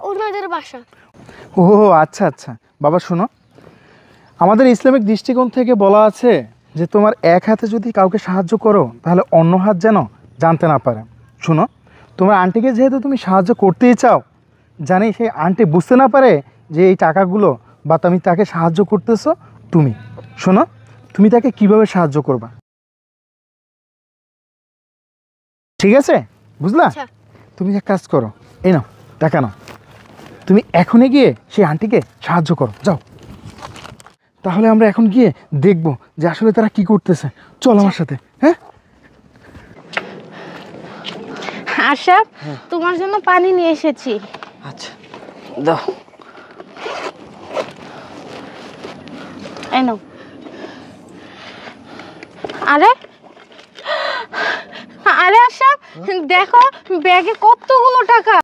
ওনাদের বাসা। ও আচ্ছা আচ্ছা বাবা, শোনো, আমাদের ইসলামিক দৃষ্টিকোণ থেকে বলা আছে যে তোমার এক হাতে যদি কাউকে সাহায্য করো তাহলে অন্য হাত যেন জানতে না পারে। শোনো, তোমার আন্টিকে যেহেতু তুমি সাহায্য করতেই চাও, জানি সেই আন্টি বুঝতে না পারে যে এই টাকাগুলো বা তুমি তাকে সাহায্য করতেছো তুমি। শোনো, তুমি তাকে কিভাবে সাহায্য করবা, ঠিক আছে? বুঝলা? তুমি এক কাজ করো, এই নাও টাকা নাও, তুমি এখনই গিয়ে সেই আন্টিকে সাহায্য করো, যাও। তাহলে আমরা এখন গিয়ে দেখবো যে আসলে তারা কি করতেছে। চল আমার সাথে। হ্যাঁ আশরাফ, তোমার জন্য পানি নিয়ে এসেছি। আচ্ছা দাও। এই নাও। আরে আরে আশরাফ, দেখো ব্যাগে কতগুলো টাকা।